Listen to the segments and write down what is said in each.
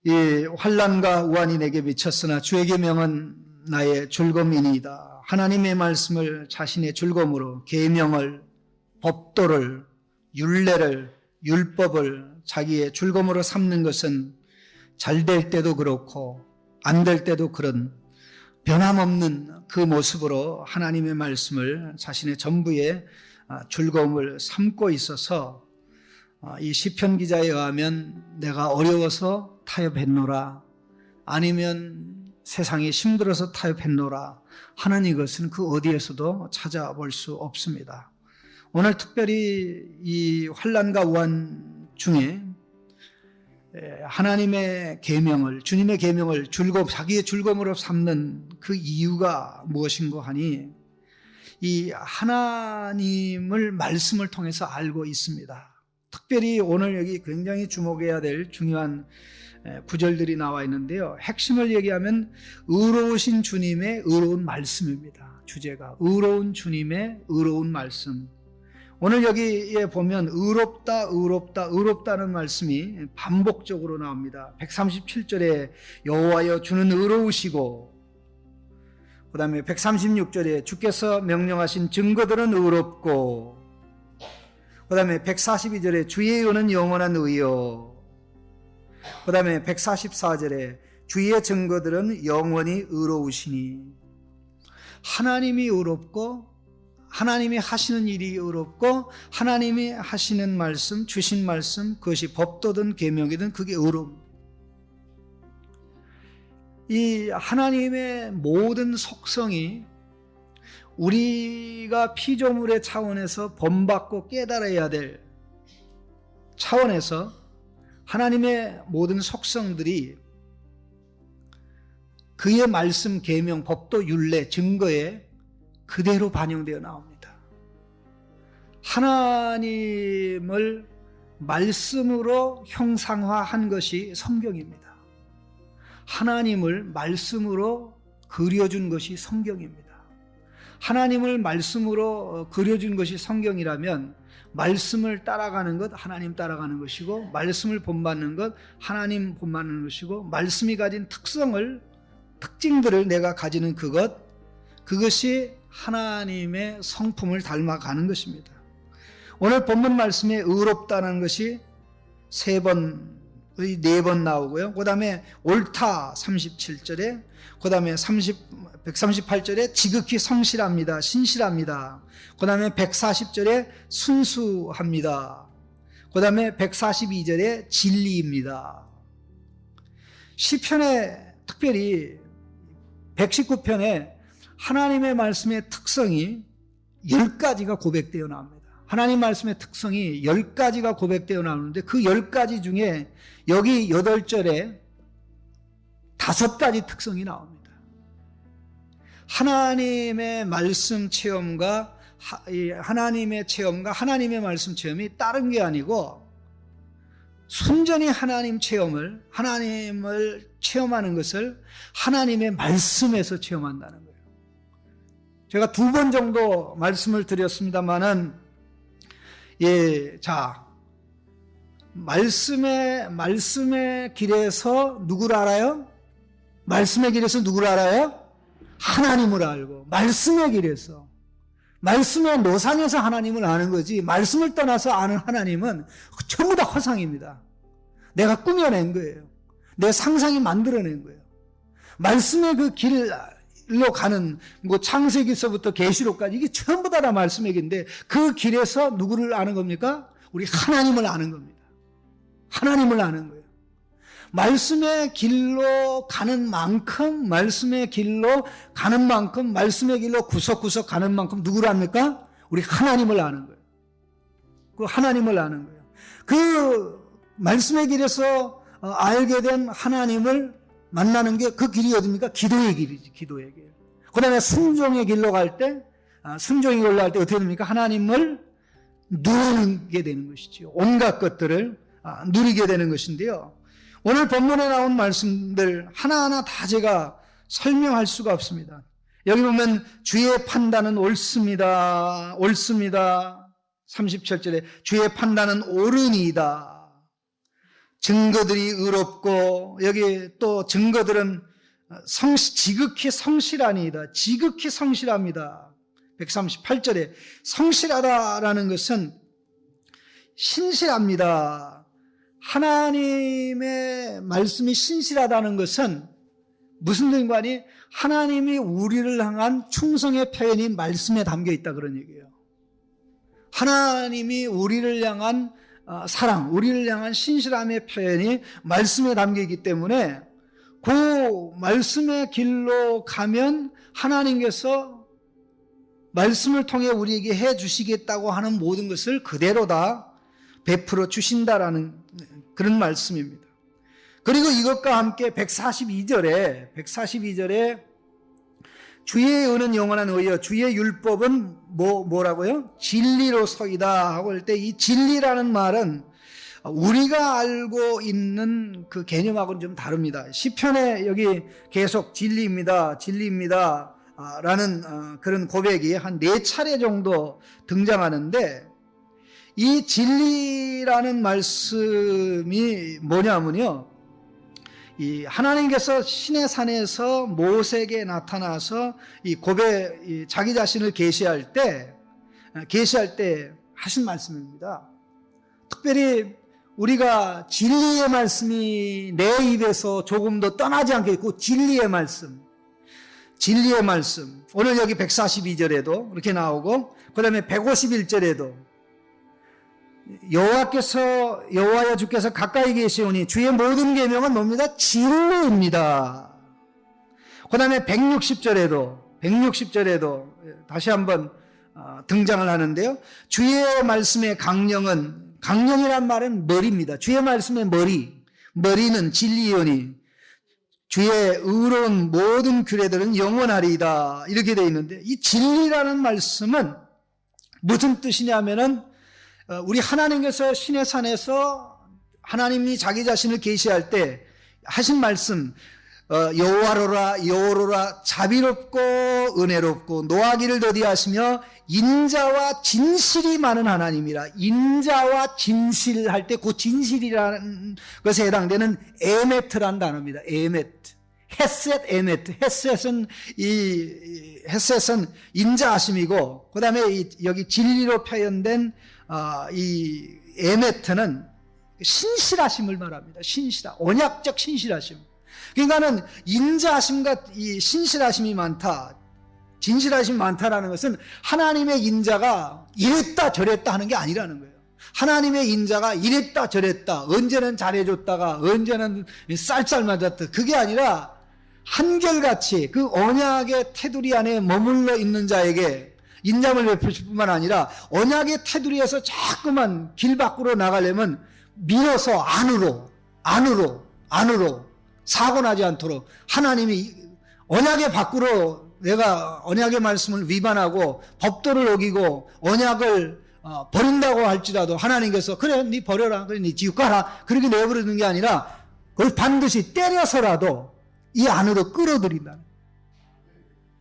이 환난과 우환이 내게 미쳤으나 주의 계명은 나의 즐거움이니이다. 하나님의 말씀을 자신의 즐거움으로, 계명을, 법도를, 율례를, 율법을 자기의 즐거움으로 삼는 것은 잘 될 때도 그렇고 안 될 때도 그런 변함없는 그 모습으로 하나님의 말씀을 자신의 전부의 즐거움을 삼고 있어서 이 시편 기자에 의하면 내가 어려워서 타협했노라, 아니면 세상이 힘들어서 타협했노라 하는 이것은 그 어디에서도 찾아볼 수 없습니다. 오늘 특별히 이 환난과 우환 중에 하나님의 계명을, 주님의 계명을 자기의 즐거움으로 삼는 그 이유가 무엇인가 하니 이 하나님을 말씀을 통해서 알고 있습니다. 특별히 오늘 여기 굉장히 주목해야 될 중요한 구절들이 나와 있는데요. 핵심을 얘기하면 의로우신 주님의 의로운 말씀입니다. 주제가 의로운 주님의 의로운 말씀. 오늘 여기에 보면 의롭다, 의롭다, 의롭다는 말씀이 반복적으로 나옵니다. 137절에 여호와여 주는 의로우시고, 그 다음에 136절에 주께서 명령하신 증거들은 의롭고, 그 다음에 142절에 주의 의는 영원한 의요, 그 다음에 144절에 주의 증거들은 영원히 의로우시니. 하나님이 의롭고 하나님이 하시는 일이 의롭고 하나님이 하시는 말씀, 주신 말씀, 그것이 법도든 계명이든 그게 의로움. 이 하나님의 모든 속성이 우리가 피조물의 차원에서 본받고 깨달아야 될 차원에서 하나님의 모든 속성들이 그의 말씀, 계명, 법도, 율례, 증거에 그대로 반영되어 나옵니다. 하나님을 말씀으로 형상화한 것이 성경입니다. 하나님을 말씀으로 그려준 것이 성경입니다. 하나님을 말씀으로 그려준 것이 성경이라면 말씀을 따라가는 것 하나님 따라가는 것이고, 말씀을 본받는 것 하나님 본받는 것이고, 말씀이 가진 특징들을 내가 가지는 그것이 하나님의 성품을 닮아가는 것입니다. 오늘 본문 말씀에 의롭다는 것이 네 번 나오고요. 그 다음에 옳다 37절에, 그 다음에 138절에 지극히 성실합니다, 신실합니다. 그 다음에 140절에 순수합니다. 그 다음에 142절에 진리입니다. 시편에 특별히 119편에 하나님의 말씀의 특성이 10가지가 고백되어 나옵니다. 하나님 말씀의 특성이 10가지가 고백되어 나오는데 그 10가지 중에 여기 8절에 5가지 특성이 나옵니다. 하나님의 말씀 체험과 하나님의 말씀 체험이 다른 게 아니고 순전히 하나님을 체험하는 것을 하나님의 말씀에서 체험한다는 거예요. 제가 2번 정도 말씀을 드렸습니다만은, 말씀의 길에서 누구를 알아요? 말씀의 길에서 누구를 알아요? 하나님을 알고, 말씀의 길에서, 말씀의 노상에서 하나님을 아는 거지, 말씀을 떠나서 아는 하나님은 전부 다 허상입니다. 내가 꾸며낸 거예요. 내 상상이 만들어낸 거예요. 말씀의 그 길로 가는, 창세기서부터 계시록까지 이게 전부 다 말씀의 길인데 그 길에서 누구를 아는 겁니까? 우리 하나님을 아는 겁니다. 하나님을 아는 거예요. 말씀의 길로 가는 만큼, 말씀의 길로 구석구석 가는 만큼 누구를 압니까? 우리 하나님을 아는 거예요. 그 하나님을 아는 거예요. 그 말씀의 길에서 알게 된 하나님을 만나는 게 그 길이 어딥니까? 기도의 길이지, 기도의 길. 그 다음에 순종의 길로 갈 때, 순종의 길로 갈 때 어떻게 됩니까? 하나님을 누리게 되는 것이죠. 온갖 것들을 누리게 되는 것인데요. 오늘 본문에 나온 말씀들 하나하나 다 제가 설명할 수가 없습니다. 여기 보면 주의 판단은 옳습니다. 37절에 주의 판단은 옳으니이다. 증거들이 의롭고, 여기 또 증거들은 지극히 성실하니이다. 지극히 성실합니다. 138절에 성실하다라는 것은 신실합니다. 하나님의 말씀이 신실하다는 것은 무슨 연관이? 하나님이 우리를 향한 충성의 표현이 말씀에 담겨 있다, 그런 얘기예요. 하나님이 우리를 향한 사랑, 우리를 향한 신실함의 표현이 말씀에 담겨 있기 때문에 그 말씀의 길로 가면 하나님께서 말씀을 통해 우리에게 해 주시겠다고 하는 모든 것을 그대로 다 베풀어 주신다라는 그런 말씀입니다. 그리고 이것과 함께 142절에 주의 의는 영원한 의여, 주의 율법은 뭐라고요? 진리로 서이다 하고 할 때 이 진리라는 말은 우리가 알고 있는 그 개념하고는 좀 다릅니다. 시편에 여기 계속 진리입니다 라는 그런 고백이 한 4차례 정도 등장하는데, 이 진리라는 말씀이 뭐냐면요, 이 하나님께서 시내 산에서 모세에게 나타나서 이 자기 자신을 계시할 때 하신 말씀입니다. 특별히 우리가 진리의 말씀이 내 입에서 조금도 떠나지 않겠고, 진리의 말씀. 오늘 여기 142절에도 이렇게 나오고, 그 다음에 151절에도 여호와여 주께서 가까이 계시오니 주의 모든 계명은 뭡니다? 진리입니다. 그 다음에 160절에도 다시 한번 등장을 하는데요. 주의 말씀의 강령이란 말은 머리입니다. 주의 말씀의 머리는 진리이오니 주의 의로운 모든 규례들은 영원하리이다, 이렇게 되어 있는데, 이 진리라는 말씀은 무슨 뜻이냐면은 우리 하나님께서 신의 산에서 하나님이 자기 자신을 계시할 때 하신 말씀, 여호와로라 자비롭고 은혜롭고 노하기를 더디하시며 인자와 진실이 많은 하나님이라. 인자와 진실할 때 그 진실이라는 것에 해당되는 에메트라는 단어입니다. 에메트. 헤셋은 인자하심이고, 그 다음에 여기 진리로 표현된 이 에메트는 신실하심을 말합니다. 언약적 신실하심. 그러니까는 인자하심과 이 신실하심이 많다, 진실하심이 많다라는 것은 하나님의 인자가 이랬다 저랬다 하는 게 아니라는 거예요. 하나님의 인자가 이랬다 저랬다, 언제는 잘해줬다가 언제는 쌀쌀 맞았다, 그게 아니라 한결같이 그 언약의 테두리 안에 머물러 있는 자에게 인자를 베푸실 뿐만 아니라 언약의 테두리에서 자꾸만 길 밖으로 나가려면 밀어서 안으로 사고 나지 않도록, 하나님이 언약의 밖으로 내가 언약의 말씀을 위반하고 법도를 어기고 언약을 버린다고 할지라도 하나님께서 그래 네 버려라, 그래 네 지옥 가라, 그렇게 내버리는 게 아니라 그걸 반드시 때려서라도 이 안으로 끌어들인다.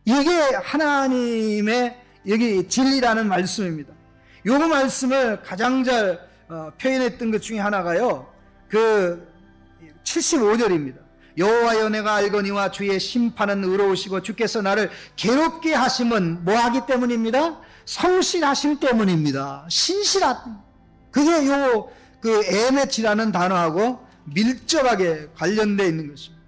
이게 하나님의 여기 진리라는 말씀입니다. 이 말씀을 가장 잘 표현했던 것 중에 하나가요, 그 75절입니다. 여호와여 내가 알거니와 주의 심판은 의로우시고 주께서 나를 괴롭게 하심은 뭐하기 때문입니다? 성실하심 때문입니다. 그게 그 에메치라는 단어하고 밀접하게 관련되어 있는 것입니다.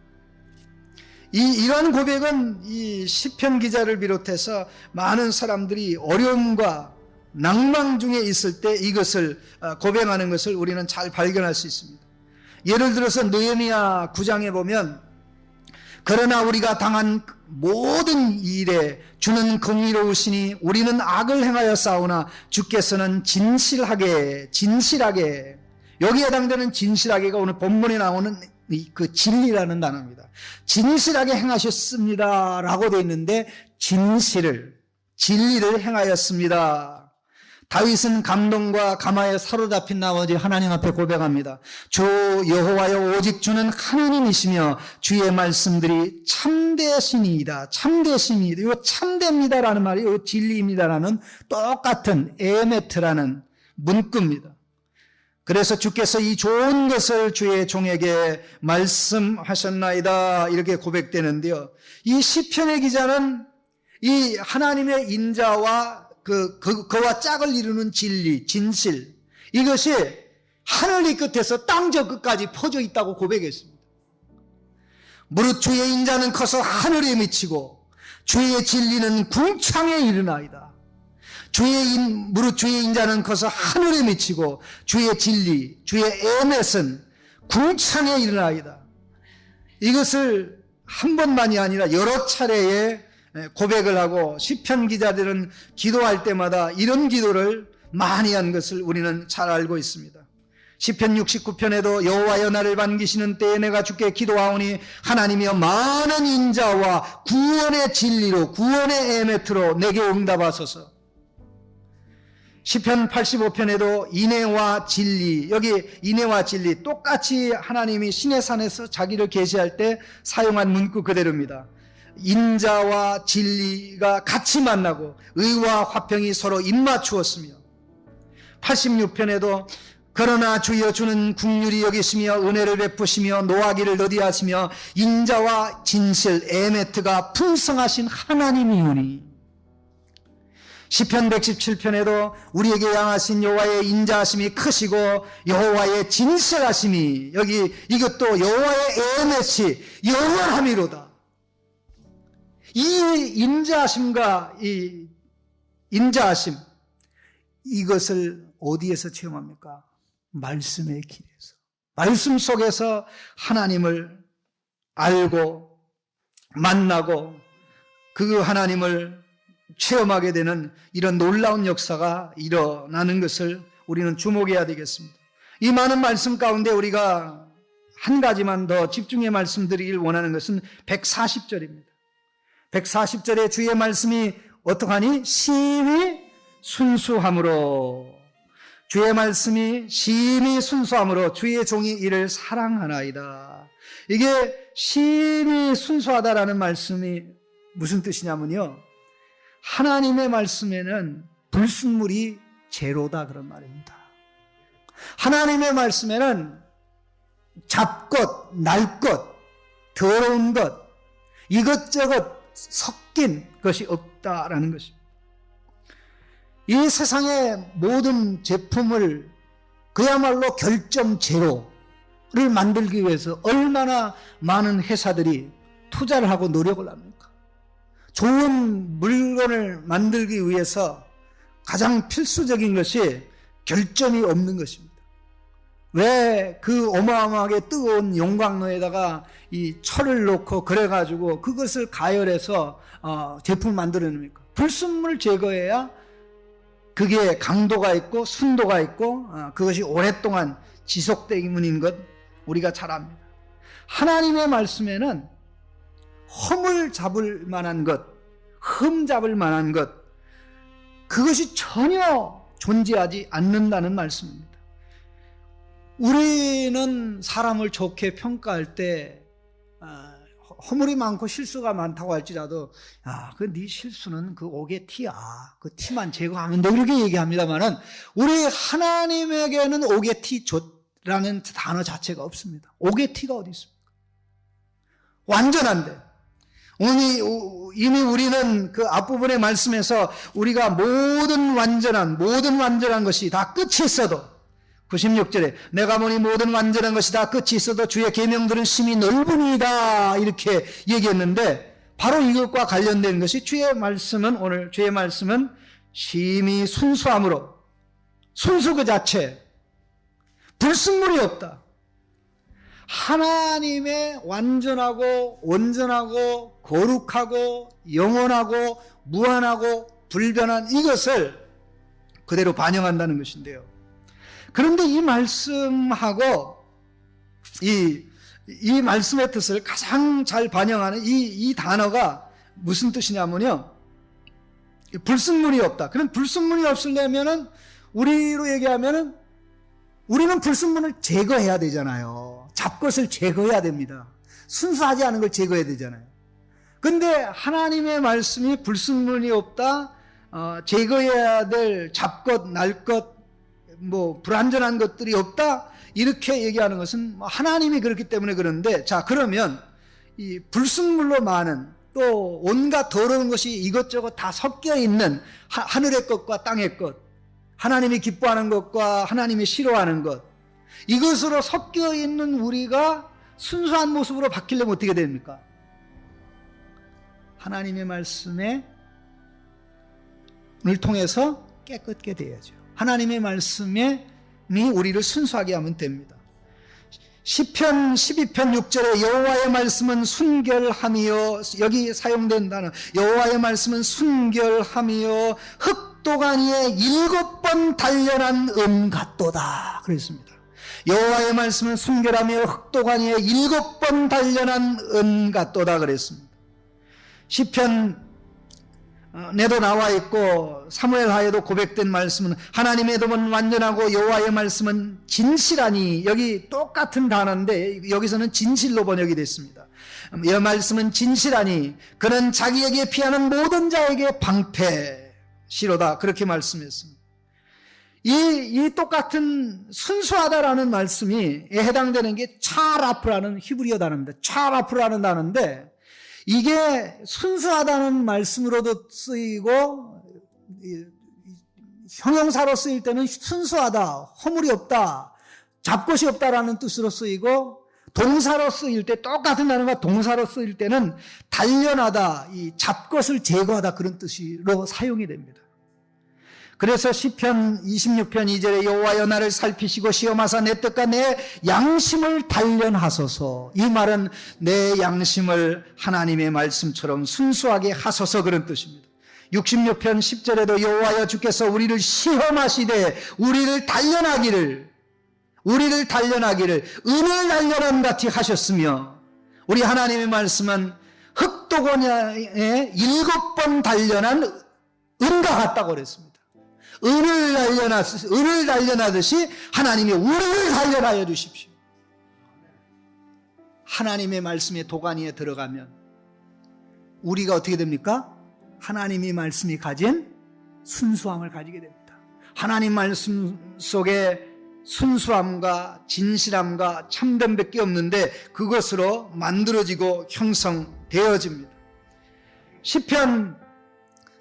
이런 고백은 이 시편 기자를 비롯해서 많은 사람들이 어려움과 낭망 중에 있을 때 이것을 고백하는 것을 우리는 잘 발견할 수 있습니다. 예를 들어서 느헤미야 9장에 보면, 그러나 우리가 당한 모든 일에 주는 긍의로우시니 우리는 악을 행하여 싸우나 주께서는 진실하게, 여기에 해당되는 진실하게가 오늘 본문에 나오는 그 진리라는 단어입니다. 진실하게 행하셨습니다 라고 되어 있는데, 진리를 행하였습니다. 다윗은 감동과 감화에 사로잡힌 나머지 하나님 앞에 고백합니다. 주 여호와여 오직 주는 하나님이시며 주의 말씀들이 참되시니이다. 이거 참됩니다라는 말이 이 진리입니다라는 똑같은 에메트라는 문구입니다. 그래서 주께서 이 좋은 것을 주의 종에게 말씀하셨나이다 이렇게 고백되는데요. 이 시편의 기자는 이 하나님의 인자와 그와 짝을 이루는 진리, 진실, 이것이 하늘 이 끝에서 땅 저 끝까지 퍼져 있다고 고백했습니다. 무릇 주의 인자는 커서 하늘에 미치고 주의 진리는 궁창에 이르나이다. 무릇 주의 인자는 커서 하늘에 미치고 주의 진리, 주의 에멧은 궁창에 이르나이다. 이것을 한 번만이 아니라 여러 차례에 고백을 하고 시편 기자들은 기도할 때마다 이런 기도를 많이 한 것을 우리는 잘 알고 있습니다. 시편 69편에도 여호와여 나를 반기시는 때에 내가 주께 기도하오니 하나님이여 많은 인자와 구원의 진리로 구원의 에멧으로 내게 응답하소서. 시편 85편에도 인애와 진리, 여기 인애와 진리 똑같이 하나님이 시내산에서 자기를 계시할 때 사용한 문구 그대로입니다. 인자와 진리가 같이 만나고 의와 화평이 서로 입맞추었으며, 86편에도 그러나 주여 주는 긍휼히 여기시며 은혜를 베푸시며 노하기를 더디하시며 인자와 진실 에메트가 풍성하신 하나님이오니, 시편 117편에도 우리에게 향하신 여호와의 인자하심이 크시고 여호와의 진실하심이, 여기 이것도 여호와의 에멧이 영원함이로다. 이 인자하심과 이 인자하심, 이것을 어디에서 체험합니까? 말씀의 길에서, 말씀 속에서 하나님을 알고 만나고 그 하나님을 체험하게 되는 이런 놀라운 역사가 일어나는 것을 우리는 주목해야 되겠습니다. 이 많은 말씀 가운데 우리가 한 가지만 더 집중해 말씀드리길 원하는 것은 140절입니다. 140절에 주의 말씀이 어떡하니? 심히 순수함으로, 주의 말씀이 심히 순수함으로 주의 종이 이를 사랑하나이다. 이게 심히 순수하다라는 말씀이 무슨 뜻이냐면요, 하나님의 말씀에는 불순물이 제로다 그런 말입니다. 하나님의 말씀에는 잡것, 날 것, 더러운 것, 이것저것 섞인 것이 없다라는 것입니다. 이 세상의 모든 제품을 그야말로 결점 제로를 만들기 위해서 얼마나 많은 회사들이 투자를 하고 노력을 합니까? 좋은 물건을 만들기 위해서 가장 필수적인 것이 결점이 없는 것입니다. 왜 그 어마어마하게 뜨거운 용광로에다가 이 철을 넣고 그래가지고 그것을 가열해서 제품을 만들어냅니까? 불순물을 제거해야 그게 강도가 있고 순도가 있고 그것이 오랫동안 지속되는 것 우리가 잘 압니다. 하나님의 말씀에는 험을 잡을 만한 것, 흠 잡을 만한 것, 그것이 전혀 존재하지 않는다는 말씀입니다. 우리는 사람을 좋게 평가할 때 허물이 많고 실수가 많다고 할지라도 그 네 실수는 그 옥의 티야, 그 티만 제거하면 돼, 이렇게 얘기합니다만은 우리 하나님에게는 옥의 티라는 단어 자체가 없습니다. 옥의 티가 어디 있습니까? 완전한데, 이미 우리는 그 앞부분의 말씀에서 우리가 모든 완전한 것이 다 끝이 있어도, 96절에 내가 보니 모든 완전한 것이 다 끝이 있어도 주의 계명들은 심히 넓으니이다 이렇게 얘기했는데, 바로 이것과 관련된 것이 오늘 주의 말씀은 심히 순수함으로, 순수 그 자체, 불순물이 없다. 하나님의 완전하고 온전하고 거룩하고 영원하고 무한하고 불변한 이것을 그대로 반영한다는 것인데요. 그런데 이 말씀하고 이 말씀의 뜻을 가장 잘 반영하는 이 단어가 무슨 뜻이냐면요, 불순물이 없다. 그럼 불순물이 없으려면은, 우리로 얘기하면은 우리는 불순물을 제거해야 되잖아요. 잡것을 제거해야 됩니다. 순수하지 않은 걸 제거해야 되잖아요. 근데 하나님의 말씀이 불순물이 없다, 제거해야 될 잡것, 날 것, 뭐 불완전한 것들이 없다 이렇게 얘기하는 것은 하나님이 그렇기 때문에 그런데, 자 그러면 이 불순물로 많은 또 온갖 더러운 것이 이것저것 다 섞여 있는 하늘의 것과 땅의 것, 하나님이 기뻐하는 것과 하나님이 싫어하는 것, 이것으로 섞여 있는 우리가 순수한 모습으로 바뀌려면 어떻게 됩니까? 하나님의 말씀을 통해서 깨끗게 돼야죠. 하나님의 말씀이 우리를 순수하게 하면 됩니다. 시편 12편 6절에 여호와의 말씀은 순결함이요, 여기 사용된 단어 여호와의 말씀은 순결함이요 흑도간 위에 7번 단련한 같도다 그랬습니다. 여호와의 말씀은 순결하며 흑도간 위에 7번 단련한 같도다 그랬습니다. 시편 내도 나와 있고 사무엘하에도 고백된 말씀은 하나님의 도는 완전하고 여호와의 말씀은 진실하니, 여기 똑같은 단어인데 여기서는 진실로 번역이 됐습니다. 이 말씀은 진실하니 그는 자기에게 피하는 모든 자에게 방패시로다 그렇게 말씀했습니다. 이 똑같은 순수하다라는 말씀이 해당되는 게 차라프라는 히브리어 단어입니다. 차라프라는 단어인데 이게 순수하다는 말씀으로도 쓰이고 형용사로 쓰일 때는 순수하다, 허물이 없다, 잡것이 없다라는 뜻으로 쓰이고, 동사로 쓰일 때 똑같은 단어가 동사로 쓰일 때는 단련하다, 이 잡것을 제거하다 그런 뜻으로 사용이 됩니다. 그래서 시편 26편 2절에 여호와여 나를 살피시고 시험하사 내 뜻과 내 양심을 단련하소서, 이 말은 내 양심을 하나님의 말씀처럼 순수하게 하소서 그런 뜻입니다. 66편 10절에도 여호와여 주께서 우리를 시험하시되 우리를 단련하기를 은을 단련함 같이 하셨으며, 우리 하나님의 말씀은 흑도건에 7번 단련한 은과 같다고 그랬습니다. 은을 단련하듯이 하나님이 우리를 단련하여 주십시오. 하나님의 말씀의 도가니에 들어가면 우리가 어떻게 됩니까? 하나님의 말씀이 가진 순수함을 가지게 됩니다. 하나님 말씀 속에 순수함과 진실함과 참됨밖에 없는데 그것으로 만들어지고 형성되어집니다. 시편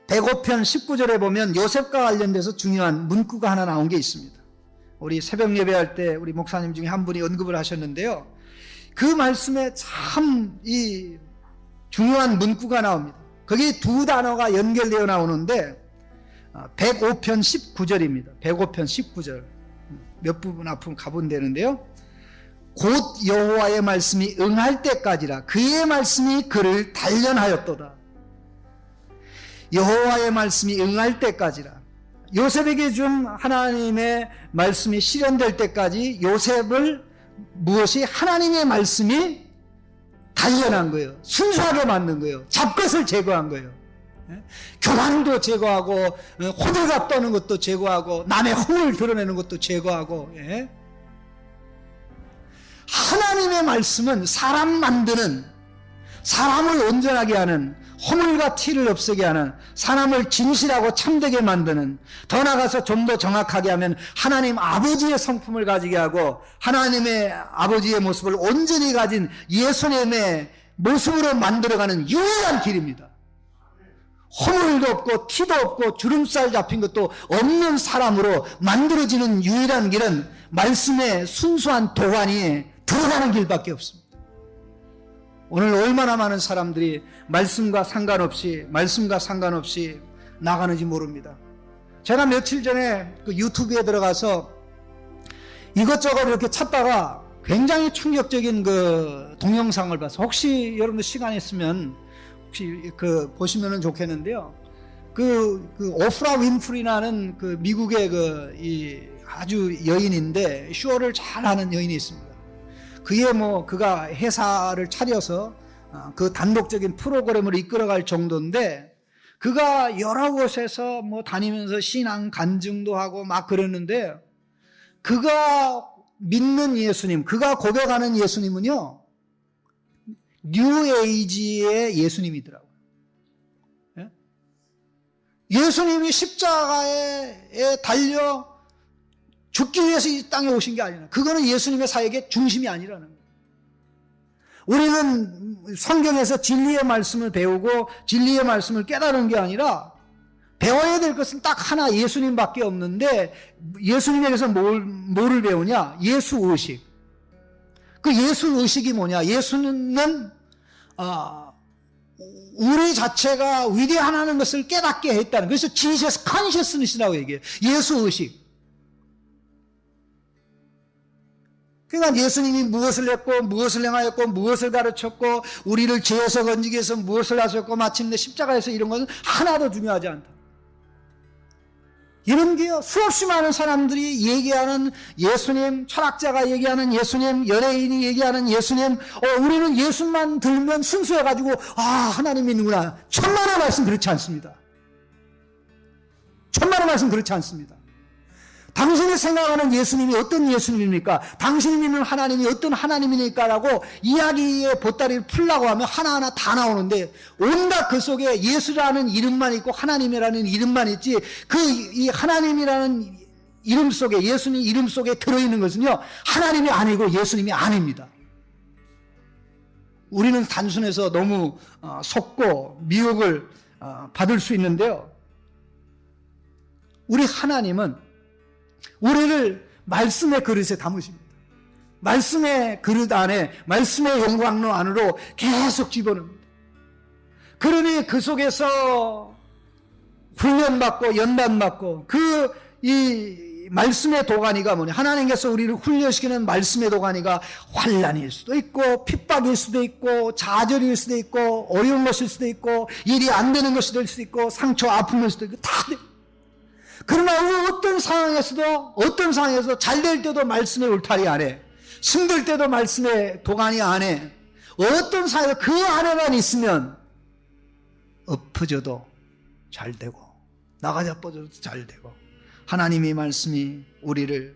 105편 19절에 보면 요셉과 관련돼서 중요한 문구가 하나 나온 게 있습니다. 우리 새벽 예배할 때 우리 목사님 중에 한 분이 언급을 하셨는데요, 그 말씀에 참 이 중요한 문구가 나옵니다. 거기 두 단어가 연결되어 나오는데 105편 19절입니다. 105편 19절 몇 부분 앞으로 가보면 되는데요, 곧 여호와의 말씀이 응할 때까지라 그의 말씀이 그를 단련하였도다. 여호와의 말씀이 응할 때까지라, 요셉에게 준 하나님의 말씀이 실현될 때까지 요셉을 무엇이 하나님의 말씀이 단련한 거예요. 순수하게 만든 거예요. 잡것을 제거한 거예요. 교만도 제거하고 호들갑 떠는 것도 제거하고 남의 허물 드러내는 것도 제거하고. 하나님의 말씀은 사람 만드는, 사람을 온전하게 하는, 허물과 티를 없애게 하는, 사람을 진실하고 참되게 만드는, 더 나아가서 좀 더 정확하게 하면 하나님 아버지의 성품을 가지게 하고 하나님의 아버지의 모습을 온전히 가진 예수님의 모습으로 만들어가는 유일한 길입니다. 허물도 없고 티도 없고 주름살 잡힌 것도 없는 사람으로 만들어지는 유일한 길은 말씀의 순수한 도가니에 들어가는 길밖에 없습니다. 오늘 얼마나 많은 사람들이 말씀과 상관없이 나가는지 모릅니다. 제가 며칠 전에 그 유튜브에 들어가서 이것저것 이렇게 찾다가 굉장히 충격적인 그 동영상을 봐서, 혹시 여러분들 시간 있으면 혹시 그 보시면은 좋겠는데요. 그 오프라 윈프리라는 그 미국의 이 아주 여인인데 쇼를 잘하는 여인이 있습니다. 그가 회사를 차려서 그 단독적인 프로그램을 이끌어갈 정도인데, 그가 여러 곳에서 다니면서 신앙 간증도 하고 막 그러는데, 그가 믿는 예수님, 그가 고백하는 예수님은요, 뉴에이지의 예수님이더라고요. 예수님이 십자가에 달려 죽기 위해서 이 땅에 오신 게 아니라, 그거는 예수님의 사역의 중심이 아니라는 거예요. 우리는 성경에서 진리의 말씀을 배우고 진리의 말씀을 깨달은 게 아니라 배워야 될 것은 딱 하나, 예수님밖에 없는데, 예수님에게서 뭐를 배우냐? 예수의식. 그 예수의식이 뭐냐? 예수는 우리 자체가 위대하다는 것을 깨닫게 했다는, 그래서 Jesus Consciousness라고 얘기해요. 예수의식. 그러니까 예수님이 무엇을 했고 무엇을 행하였고 무엇을 가르쳤고 우리를 죄에서 건지기 위해서 무엇을 하셨고 마침내 십자가에서 이런 것은 하나도 중요하지 않다. 이런 게요, 수없이 많은 사람들이 얘기하는 예수님, 철학자가 얘기하는 예수님, 연예인이 얘기하는 예수님, 우리는 예수만 들면 순수해가지고 하나님이 있는구나. 천만의 말씀 그렇지 않습니다. 천만의 말씀 그렇지 않습니다. 당신이 생각하는 예수님이 어떤 예수님입니까? 당신이 믿는 하나님이 어떤 하나님입니까? 라고 이야기의 보따리를 풀라고 하면 하나하나 다 나오는데, 온갖 그 속에 예수라는 이름만 있고 하나님이라는 이름만 있지, 이 하나님이라는 이름 속에, 예수님 이름 속에 들어있는 것은요, 하나님이 아니고 예수님이 아닙니다. 우리는 단순해서 너무 속고 미혹을 받을 수 있는데요, 우리 하나님은 우리를 말씀의 그릇에 담으십니다. 말씀의 그릇 안에, 말씀의 영광로 안으로 계속 집어넣습니다. 그러니 그 속에서 훈련받고 연단받고, 이 말씀의 도가니가 뭐냐? 하나님께서 우리를 훈련시키는 말씀의 도가니가 환난일 수도 있고 핍박일 수도 있고 좌절일 수도 있고 어려운 것일 수도 있고 일이 안 되는 것이 될 수도 있고 상처 아픔일 수도 있고 다 돼. 그러나 어떤 상황에서 잘 될 때도 말씀의 울타리 안에, 힘들 때도 말씀의 도가니 안에, 어떤 상황에서 그 안에만 있으면 엎어져도 잘 되고 나가자빠져도 잘 되고, 하나님의 말씀이 우리를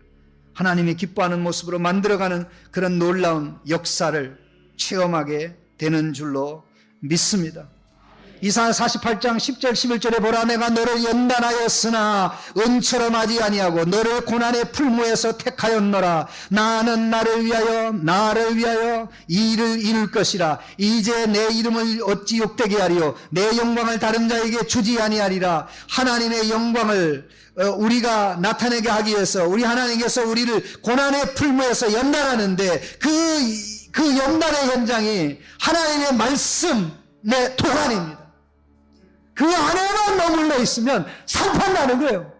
하나님이 기뻐하는 모습으로 만들어가는 그런 놀라운 역사를 체험하게 되는 줄로 믿습니다. 이사야 48장 10절 11절에 보라, 내가 너를 연단하였으나 은처럼 하지 아니하고 너를 고난의 풀무에서 택하였노라. 나는 나를 위하여 이 일을 이룰 것이라. 이제 내 이름을 어찌 욕되게 하리요, 내 영광을 다른 자에게 주지 아니하리라. 하나님의 영광을 우리가 나타내게 하기 위해서 우리 하나님께서 우리를 고난의 풀무에서 연단하는데, 그 연단의 현장이 하나님의 말씀의 도가니입니다. 그 안에만 머물러 있으면 상판나는 거예요.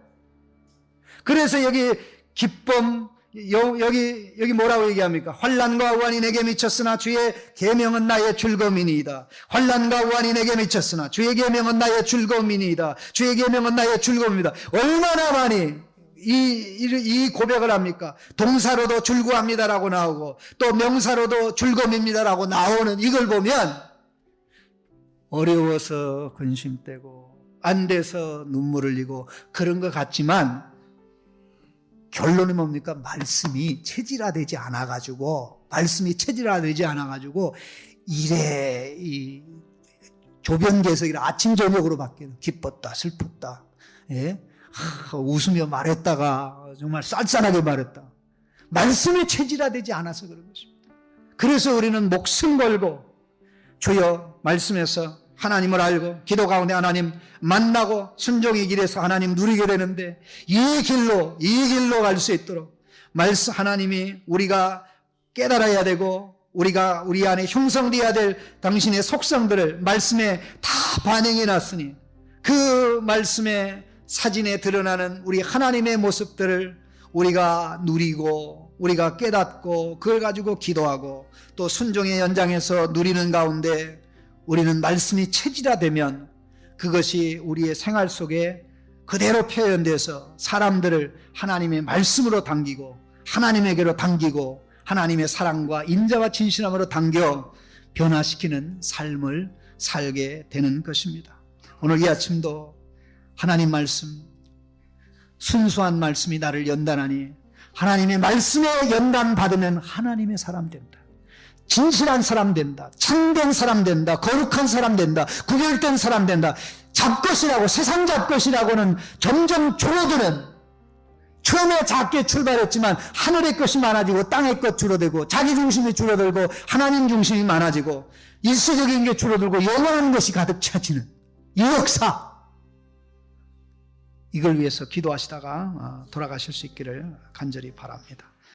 그래서 여기 기쁨, 여기 뭐라고 얘기합니까? 환난과 우환이 내게 미쳤으나 주의 계명은 나의 즐거움이니이다. 환난과 우환이 내게 미쳤으나 주의 계명은 나의 즐거움이니이다. 주의 계명은 나의 즐거움이다. 얼마나 많이 이 고백을 합니까? 동사로도 즐거워합니다라고 나오고 또 명사로도 즐거움입니다라고 나오는 이걸 보면 어려워서 근심되고 안 돼서 눈물을 흘리고 그런 것 같지만, 결론이 뭡니까? 말씀이 체질화되지 않아가지고 일에 이 조변개석이라 아침 저녁으로 바뀌는, 기뻤다 슬펐다, 웃으며 말했다가 정말 쌀쌀하게 말했다. 말씀이 체질화되지 않아서 그런 것입니다. 그래서 우리는 목숨 걸고 주여 말씀에서 하나님을 알고 기도 가운데 하나님 만나고 순종의 길에서 하나님 누리게 되는데, 이 길로 갈 수 있도록 말씀, 하나님이 우리가 깨달아야 되고 우리가 우리 안에 형성되어야 될 당신의 속성들을 말씀에 다 반영해 놨으니, 그 말씀의 사진에 드러나는 우리 하나님의 모습들을 우리가 누리고 우리가 깨닫고 그걸 가지고 기도하고 또 순종의 연장에서 누리는 가운데, 우리는 말씀이 체질화되면 그것이 우리의 생활 속에 그대로 표현돼서 사람들을 하나님의 말씀으로 당기고 하나님에게로 당기고 하나님의 사랑과 인자와 진실함으로 당겨 변화시키는 삶을 살게 되는 것입니다. 오늘 이 아침도 하나님 말씀, 순수한 말씀이 나를 연단하니, 하나님의 말씀에 연단받으면 하나님의 사람 된다. 진실한 사람 된다. 참된 사람 된다. 거룩한 사람 된다. 구별된 사람 된다. 잡것이라고, 세상 잡것이라고는 점점 줄어드는 처음에 작게 출발했지만 하늘의 것이 많아지고 땅의 것 줄어들고 자기 중심이 줄어들고 하나님 중심이 많아지고 일시적인 게 줄어들고 영원한 것이 가득 차지는 이 역사, 이걸 위해서 기도하시다가 돌아가실 수 있기를 간절히 바랍니다.